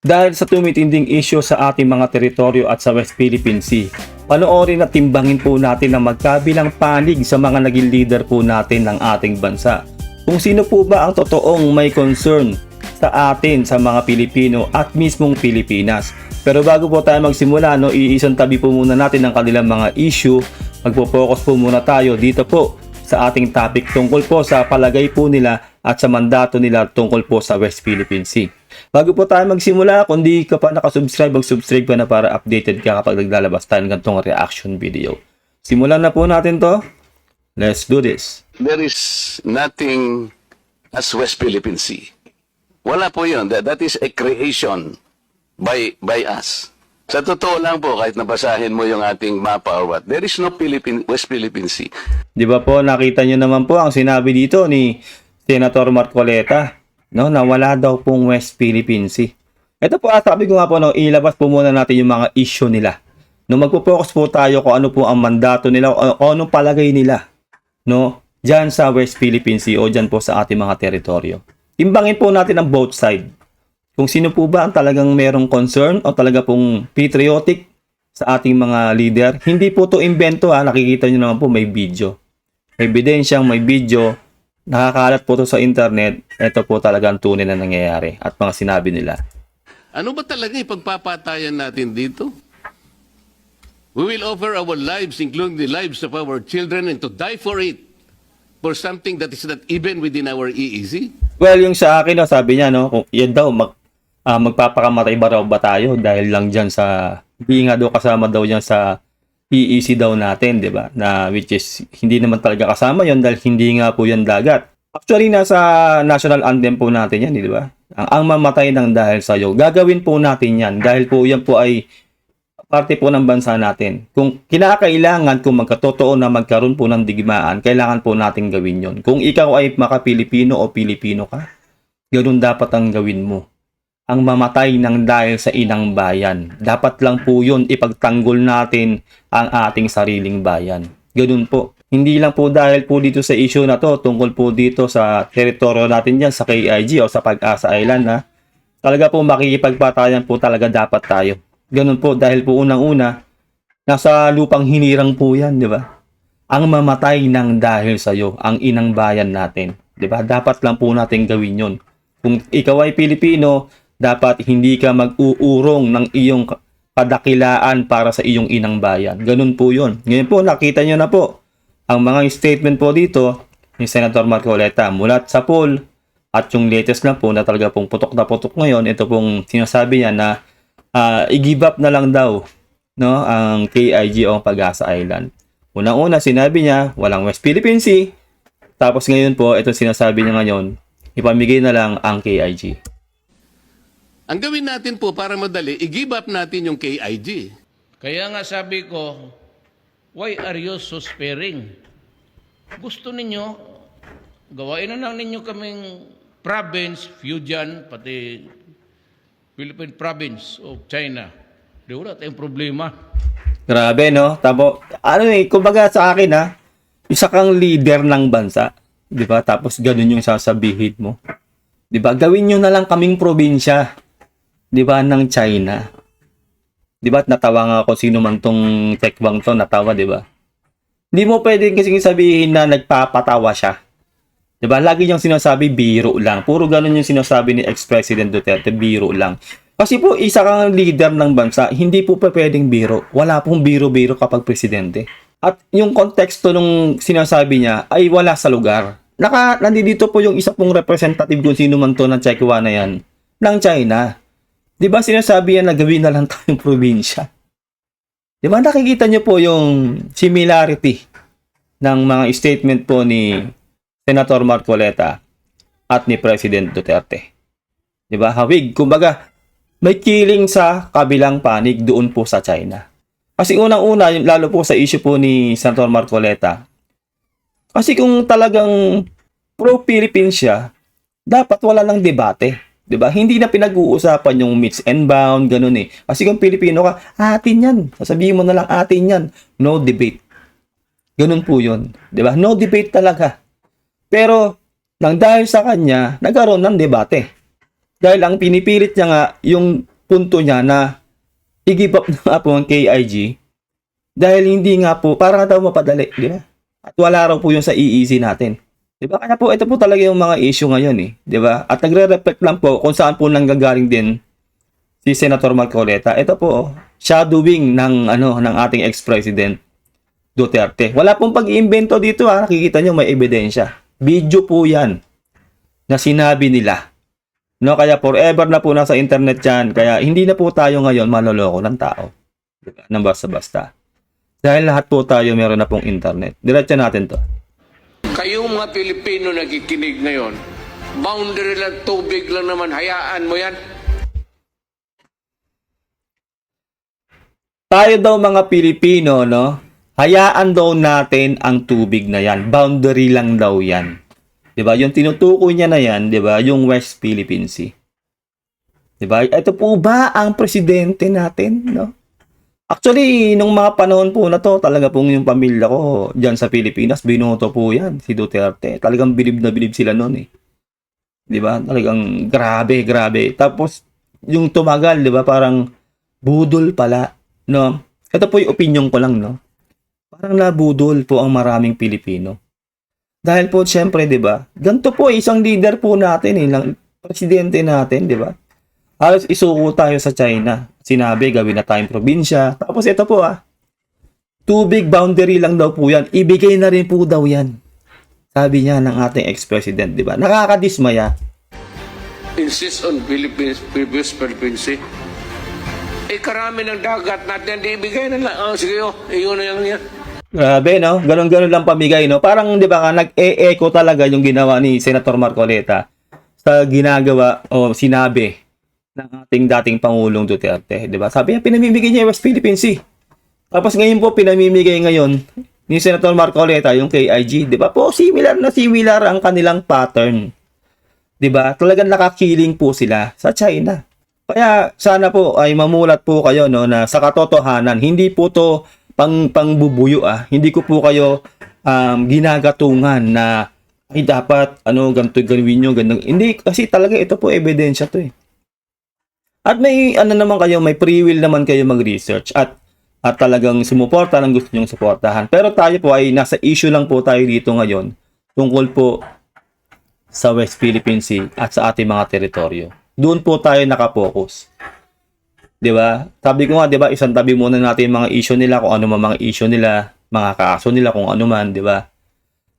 Dahil sa tumitinding issue sa ating mga teritoryo at sa West Philippine Sea, panoorin at timbangin po natin ang magkabilang panig sa mga naging leader po natin ng ating bansa. Kung sino po ba ang totoong may concern sa atin, sa mga Pilipino at mismong Pilipinas. Pero bago po tayo magsimula, iisang tabi po muna natin ang kanilang mga issue. Magpo-focus po muna tayo dito po sa ating topic tungkol po sa palagay po nila at sa mandato nila tungkol po sa West Philippine Sea. Bago po tayo magsimula, kung di ka pa nakasubscribe, mag-subscribe ka na para updated ka kapag naglalabas tayo ng ganitong reaction video. Simulan na po natin to. Let's do this. There is nothing as West Philippine Sea. Wala po yun. That is a creation by us. Sa totoo lang po, kahit nabasahin mo yung ating mapa or what, there is no West Philippine Sea. Di ba po, nakita nyo naman po ang sinabi dito ni Senator Marcoleta, na wala daw pong West Philippine Sea. Ito po, sabi ko nga po, ilabas po muna natin yung mga issue nila. Magpo-focus po tayo kung ano po ang mandato nila o anong palagay nila, dyan sa West Philippine Sea o dyan po sa ating mga teritoryo. Timbangin po natin ang both side. Kung sino po ba ang talagang merong concern o talaga pong patriotic sa ating mga leader. Hindi po to invento nakikita nyo naman po may video. May ebidensyang may video. Nakakalat po to sa internet. Ito po talaga ang tunay na nangyayari at mga sinabi nila. Ano ba talaga ipagpapatayan natin dito? We will offer our lives, including the lives of our children, and to die for it. For something that is not even within our EEZ? Well, yung sa akin, sabi niya, kung yan daw, magpapakamatay ba raw ba tayo dahil lang dyan sa, hindi nga daw kasama daw dyan sa EEZ daw natin, di ba? Na which is, hindi naman talaga kasama yon dahil hindi nga po yan dagat. Actually, nasa national anthem po natin yan, di ba? Ang mamatay ng dahil sa'yo. Gagawin po natin yan dahil po yan po ay parte po ng bansa natin. Kung kinakailangan, kung magkatotoo na magkaroon po ng digmaan, kailangan po natin gawin yon. Kung ikaw ay maka-Pilipino o Pilipino ka, ganoon dapat ang gawin mo. Ang mamatay ng dahil sa inang bayan. Dapat lang po yun, ipagtanggol natin ang ating sariling bayan. Ganoon po. Hindi lang po dahil po dito sa issue na to, tungkol po dito sa teritoryo natin dyan, sa KIG o sa Pag-asa Island, talaga po makikipagpatayan po talaga dapat tayo. Ganun po, dahil po unang-una, nasa lupang hinirang po yan, di ba? Ang mamatay ng dahil sa'yo, ang inang bayan natin. Di ba? Dapat lang po natin gawin yon. Kung ikaw ay Pilipino, dapat hindi ka mag-uurong ng iyong kadakilaan para sa iyong inang bayan. Ganun po yon. Ngayon po, nakita nyo na po, ang mga statement po dito ni Senator Marcoleta mula sa poll at yung latest na po na talaga pong putok na putok ngayon, ito pong sinasabi niya na i-give up na lang daw ang KIG o ang Pag-asa Island. Unang-una sinabi niya walang West Philippine Sea. Tapos ngayon po ito sinasabi niya ngayon ipamigay na lang ang KIG. Ang gawin natin po para madali, i-give up natin yung KIG. Kaya nga sabi ko, why are you so sparing? Gusto ninyo, gawain na lang ninyo kaming province, Fujian, pati Philippine Province of China. Di wala tayong problema. Grabe Tabo, kumbaga sa akin isa kang leader ng bansa, 'di ba? Tapos ganun yung sasabihin mo. 'Di ba? Gawin niyo na lang kaming probinsya, 'di ba, ng China. 'Di ba? Natawa nga ako sino man tong tekbang to, natawa, 'di ba? Hindi mo pwedeng kasi sabihin na nagpapatawa siya. 'Di ba? Lagi niyang sinasabi biro lang. Puro ganun yung sinasabi ni ex-President Duterte, biro lang. Kasi po isa kang leader ng bansa, hindi po pwedeng biro. Wala pong biro-biro kapag presidente. At yung konteksto nung sinasabi niya ay wala sa lugar. Nandito po yung isa pong representative kung sino man to ng Chekwa na yan, ng China. 'Di ba sinasabi yan na gawin na lang tayong probinsya? 'Di ba nakikita niyo po yung similarity ng mga statement po ni Senator Marcoleta at ni President Duterte. 'Di ba? Hawig, kumbaga may killing sa kabilang panig doon po sa China. Kasi unang-una, lalo po sa issue po ni Senator Marcoleta, kasi kung talagang pro-Philippine siya, dapat wala nang debate. 'Di ba? Hindi na pinag-uusapan yung meets and bound, ganun eh. Kasi kung Pilipino ka, atin yan. Sasabihin mo na lang, atin yan. No debate. Ganun po yun. 'Di ba? No debate talaga. Pero, nang dahil sa kanya, nagkaroon ng debate. Dahil ang pinipilit niya nga, yung punto niya na i-give up na nga po ang KIG dahil hindi nga po, para daw mapadali, di ba? At wala raw po yung sa EEC natin. Di ba? Kaya po, ito po talaga yung mga issue ngayon eh. Di ba? At nagre-reflect lang po kung saan po nanggagaling din si Senator Marcoleta. Ito po, shadowing ng ating ex-president Duterte. Wala pong pag-iimbento dito ha. Nakikita nyo may ebidensya. Video po yan na sinabi nila. No, kaya forever na po nasa internet yan. Kaya hindi na po tayo ngayon maloloko ng tao. Diba? Nang basta-basta. Dahil lahat po tayo meron na pong internet. Diretso natin to. Kayong mga Pilipino nakikinig ngayon, boundary lang, tubig lang naman, hayaan mo yan. Tayo daw mga Pilipino, no? Hayaan daw natin ang tubig na yan. Boundary lang daw yan. Diba? Yung tinutukoy niya na yan, diba? Yung West Philippine Sea. Diba? Ito po ba ang presidente natin, no? Actually, nung mga panahon po na to, talaga pong yung pamilya ko dyan sa Pilipinas, binoto po yan, si Duterte. Talagang bilib na bilib sila noon eh. Diba? Talagang grabe, grabe. Tapos, yung tumagal, diba? Parang budol pala, no? Ito po yung opinion ko lang, no? Parang nabudol po ang maraming Pilipino. Dahil po, syempre, diba? Ganito po, isang leader po natin eh, presidente natin, diba? Halos isuko tayo sa China. Sinabi, gawin na tayong probinsya. Tapos ito po tubig boundary lang daw po yan. Ibigay na rin po daw yan. Sabi niya ng ating ex-president, di ba? Nakakadismaya. Insist on Philippines, previous Philippine Sea. Karami ng dagat natin, di ibigay na lang. Oh, sige, iyon na yan. Grabe, no? Ganon-ganon lang pamigay, no? Parang, di ba, nag-e-echo talaga yung ginawa ni Senator Marcoleta sa ginagawa o sinabi ng ating dating Pangulong Duterte, di ba? Sabi niya, pinamimigay niya yung West Philippine Sea. Tapos ngayon po, pinamimigay ngayon ni Senator Marcoleta yung KIG, di ba? Po, similar ang kanilang pattern. Di ba? Talagang nakakiling po sila sa China. Kaya sana po ay mamulat po kayo, no, na sa katotohanan, hindi po to pangbubuyo Hindi ko po kayo ginagatungan na ay dapat ganito gawin nyo, ganito. Hindi, kasi talaga ito po ebidensya to eh. At may naman kayo, may free will naman kayo mag-research at talagang sumuporta ng gusto nyong suportahan. Pero tayo po ay nasa issue lang po tayo dito ngayon tungkol po sa West Philippine Sea at sa ating mga teritoryo. Doon po tayo nakapokus. 'Di ba? Sabi ko nga, 'di ba, isang tabi muna natin yung mga issue nila, kung ano man mga issue nila, mga kaso nila, kung ano man, 'di ba?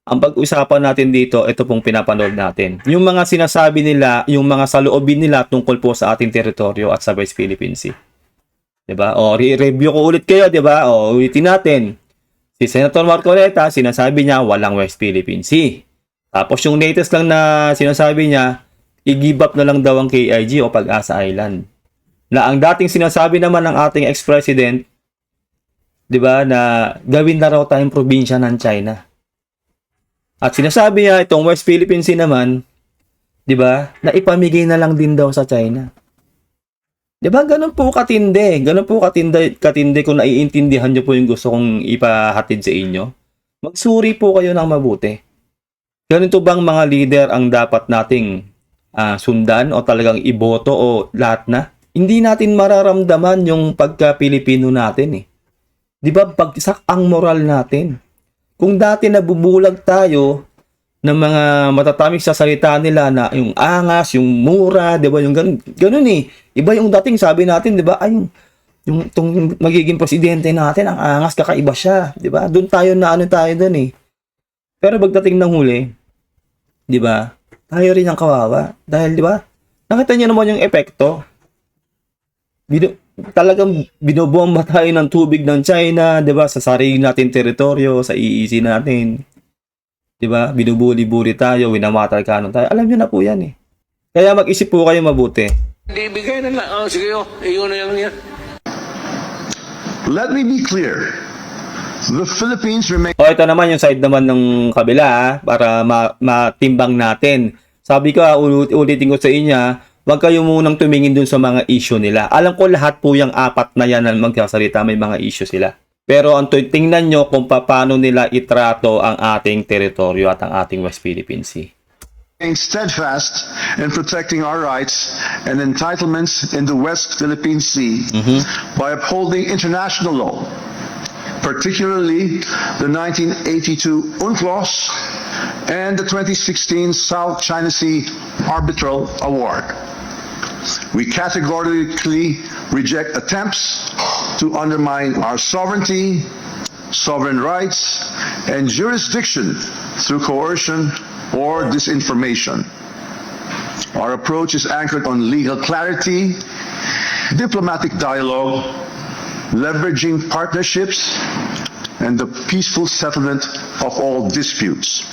Ang pag-usapan natin dito, ito pong pinapanood natin. Yung mga sinasabi nila, yung mga saloobin nila tungkol po sa ating teritoryo at sa West Philippine Sea. 'Di ba? O review ko ulit kayo, 'di ba? O ulitin natin. Si Senator Marcoleta, sinasabi niya walang West Philippine Sea. Tapos yung latest lang na sinasabi niya, i-give up na lang daw ang KIG o Pag-asa Island. Na ang dating sinasabi naman ng ating ex-president, 'di ba, na gawin na raw tayong probinsya ng China. At sinasabi niya itong West Philippine Sea naman, 'di ba, na ipamigay na lang din daw sa China. 'Di ba? Ganun po katindi. Ganun po katindi kung naiintindihan niyo po yung gusto kong ipahatid sa inyo. Magsuri po kayo ng mabuti. Ganito bang mga leader ang dapat nating sundan o talagang iboto o lahat na? Hindi natin mararamdaman yung pagka-Pilipino natin eh. 'Di ba? Bagsak ang moral natin. Kung dati nabubulag tayo ng mga matatamis sa salita nila na yung angas, yung mura, 'di ba? Yung ganun eh. Iba yung dating sabi natin, 'di ba? Ay yung tong magiging presidente natin, ang angas, kakaiba siya, 'di ba? Doon tayo na tayo doon eh. Pero pagdating ng huli, 'di ba? Tayo rin ang kawawa dahil 'di ba? Nakita niyo naman yung epekto. Talagang binobomba tayo ng tubig ng China, 'di ba? Sa sarili natin teritoryo, sa EEC natin. 'Di ba? Binubuli-buli tayo, winamatar kanon tayo. Alam niyo na po 'yan eh. Kaya mag-isip po kayo mabuti. Di ibigay na lang. Oh, sige, iyon na yan. Let me be clear. The Philippines remain O ito naman yung side naman ng kabila para matimbang natin. Sabi ko, ulitin ko sa inyo, wag kayo munang tumingin dun sa mga issue nila. Alam ko lahat po yung apat na yan na magsasalita, may mga issue sila. Pero ang tingnan nyo kung paano nila itrato ang ating teritoryo at ang ating West Philippine Sea. steadfast in protecting our rights and entitlements in the West Philippine Sea by upholding international law, particularly the 1982 UNCLOS and the 2016 South China Sea Arbitral Award. We categorically reject attempts to undermine our sovereignty, sovereign rights, and jurisdiction through coercion or disinformation. Our approach is anchored on legal clarity, diplomatic dialogue, leveraging partnerships, and the peaceful settlement of all disputes.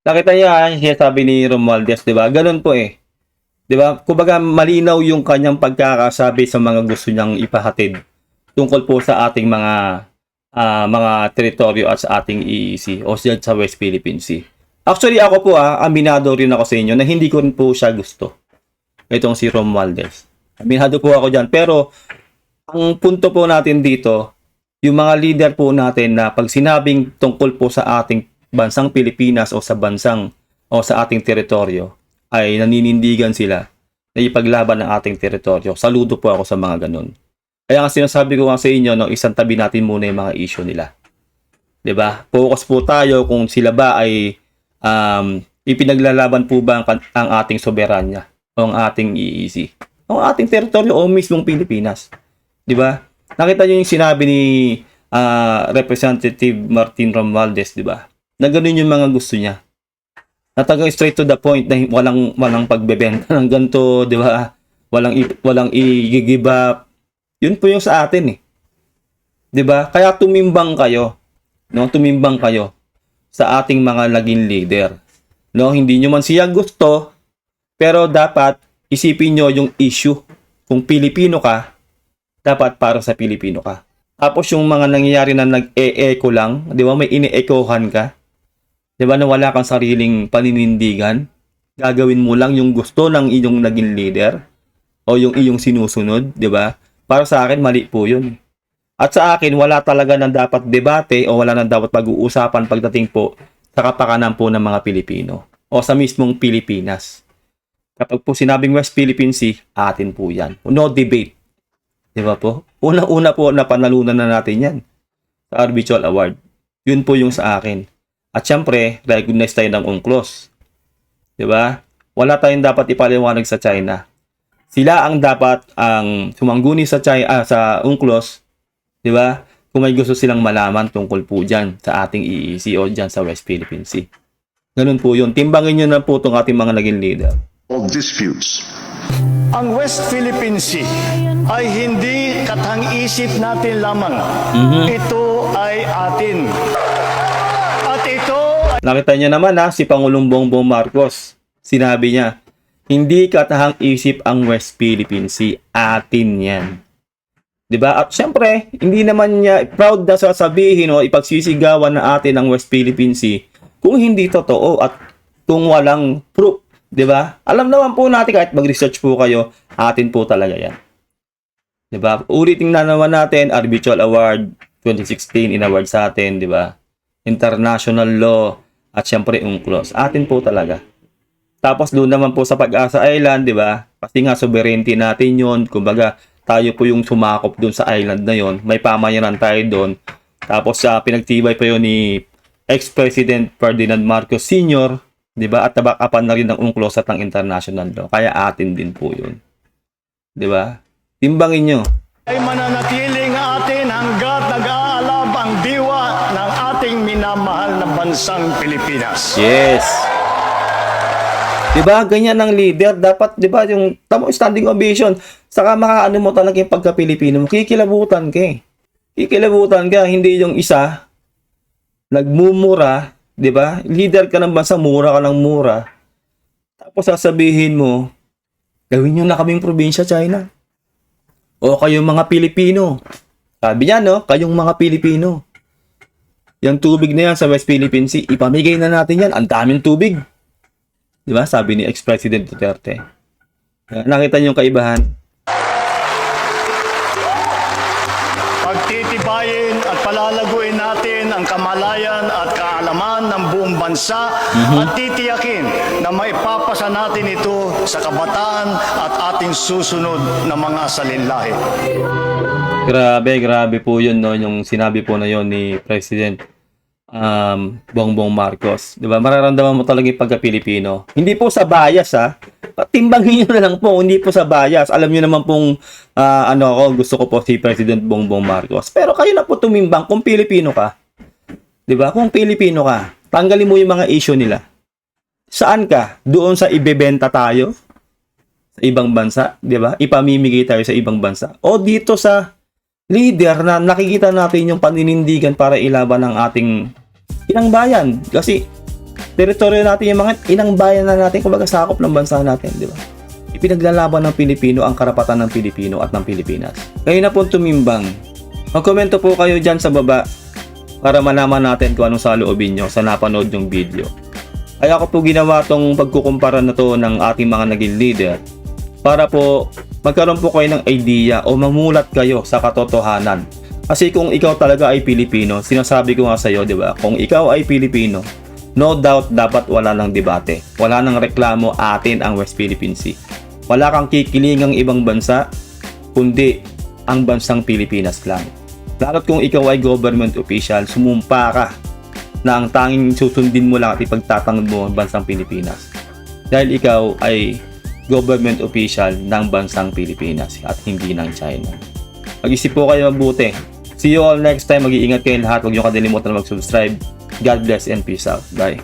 Nakita niya, sabi ni Romualdez, di ba? Ganun po eh. Di ba? Kumbaga malinaw yung kanyang pagkakasabi sa mga gusto niyang ipahatid tungkol po sa ating mga teritoryo at sa ating EEZ o sa West Philippine Sea. Actually ako po aminado rin ako sa inyo na hindi ko rin po siya gusto. Itong si Romualdez. Aminado po ako dyan. Pero ang punto po natin dito, yung mga leader po natin na pag sinabing tungkol po sa ating bansang Pilipinas o sa ating teritoryo ay naninindigan sila na ipaglaban ng ating teritoryo. Saludo po ako sa mga ganun. Kaya nga sinasabi ko nga sa inyo, no, isang tabi natin muna yung mga issue nila. 'Di ba? Focus po tayo kung sila ba ay ipinaglalaban po ba ang ating soberanya o ang ating EEZ o ang ating teritoryo o mismong Pilipinas. 'Di ba? Nakita niyo yung sinabi ni Representative Martin Romualdez, 'di ba? Na ganun yung mga gusto niya. Natagang straight to the point na walang pagbebenta ng ganito, 'di ba? Walang i-give up. Yun po yung sa atin eh. 'Di ba? Kaya tumimbang kayo. No, tumimbang kayo sa ating mga naging leader. No, hindi nyo man siya gusto, pero dapat isipin nyo yung issue. Kung Pilipino ka, dapat para sa Pilipino ka. Tapos yung mga nangyayari na nag-e-echo lang, 'di ba? May ine-echohan ka. 'Di ba, na wala kang sariling paninindigan, gagawin mo lang yung gusto ng iyong naging leader o yung iyong sinusunod, 'di ba? Para sa akin, mali po 'yun. At sa akin, wala talaga nang dapat debate o wala nang dapat pag-uusapan pagdating po sa kapakanan po ng mga Pilipino o sa mismong Pilipinas. Kapag po sinabing West Philippine Sea, atin po 'yan. No debate. 'Di ba po? Una-una po na panalunan na natin 'yan sa Arbitral Award. 'Yun po yung sa akin. At syempre, recognize tayo ng UNCLOS. 'Di ba? Wala tayong dapat ipaliwanag sa China. Sila ang dapat ang sumangguni sa China, sa UNCLOS, 'di ba? Kung may gusto silang malaman tungkol po diyan sa ating EEZ o diyan sa West Philippine Sea. Ganun po 'yun. Timbangin niyo na po tong ating mga naging leader. All disputes. Ang West Philippine Sea ay hindi katang-isip natin lamang. Ito ay atin. At ito ay... Nakita niyo naman si Pangulong Bongbong Marcos. Sinabi niya, hindi katahang-isip ang West Philippine Sea. Atin yan. 'Di ba? At syempre, hindi naman niya proud na sasabihin o ipagsisigawan na atin ang West Philippine Sea kung hindi totoo at kung walang proof. 'Di ba? Alam naman po natin kahit mag-research po kayo, atin po talaga 'yan. 'Di ba? Ulitin na naman natin, Arbitral Award 2016 inaward sa atin, 'di ba? International law at syempre UNCLOS. Atin po talaga. Tapos doon naman po sa Pag-asa Island, 'di ba? Kasi nga sovereignty natin 'yon. Kumbaga, tayo po yung sumakop doon sa island na 'yon. May pamayanan tayo doon. Tapos pinagtibay pa 'yon ni ex-President Ferdinand Marcos Sr., 'di ba? At tabakapan na rin ng UNCLOS at ng international law. Kaya atin din po 'yun. 'Di ba? Timbangin nyo. ay mananatiling atin hanggat nag-aalab ang diwa ng ating minamahal na bansang Pilipinas. Yes. 'Di ba? Ganyan ang leader. Dapat, 'di ba, yung tamo standing ovation. Saka makaano mo talaga yung pagka-Pilipino mo. Kikilabutan ka eh. Kikilabutan ka. Hindi yung isa nagmumura, 'di ba? Leader ka ng bansa, mura ka ng mura. Tapos sasabihin mo, gawin nyo na kaming probinsya, China. O kayong mga Pilipino. Sabi niya, no? Kayong mga Pilipino. Yung tubig na yan sa West Philippine Sea, ipamigay na natin yan. Ang daming tubig. Di ba? Sabi ni ex-President Duterte. Nakita niyo yung kaibahan? Pagtitibayin at palalaguin natin ang kamalayan at kaalaman ng buong bansa at titiyakin na maipapasa natin ito sa kabataan at ating susunod na mga salinlahi. Grabe po yun, no? Yung sinabi po na yun ni President Bongbong Marcos. Diba? Mararamdaman mo talaga yung pagka-Pilipino. Hindi po sa bias, ha? Patimbangin nyo na lang po, hindi po sa bias. Alam nyo naman pong, gusto ko po si President Bongbong Marcos. Pero kayo na po tumimbang kung Pilipino ka. Diba? Kung Pilipino ka, tanggalin mo yung mga issue nila. Saan ka? Doon sa ibebenta tayo? Sa ibang bansa? Diba? Ipamimigay tayo sa ibang bansa? O dito sa leader na nakikita natin yung paninindigan para ilaban ng ating inang bayan. Kasi teritoryo natin yung mga inang bayan na natin, kumbaga sakop ng bansa natin, di ba? Ipinaglalaban ng Pilipino ang karapatan ng Pilipino at ng Pilipinas. Kayo na po tumimbang. Magkomento po kayo dyan sa baba para malaman natin kung anong saloobin nyo sa napanood yung video. Kaya ako po ginawa tong pagkukumpara na to ng ating mga naging leader para po magkaroon po kayo ng idea o mamulat kayo sa katotohanan. Kasi kung ikaw talaga ay Pilipino, sinasabi ko nga sa iyo, di ba? Kung ikaw ay Pilipino, no doubt dapat wala ng debate. Wala ng reklamo atin ang West Philippine Sea. Wala kang kikilingang ibang bansa, kundi ang bansang Pilipinas lang. Lalo't kung ikaw ay government official, sumumpa ka na ang tanging susundin mo lang at ipagtatanggol mo ang bansang Pilipinas. Dahil ikaw ay government official ng bansang Pilipinas at hindi ng China. Mag-isip po kayo mabuti. See you all next time. Mag-iingat kayo lahat. Huwag niyo kalimutan na mag-subscribe. God bless and peace out. Bye.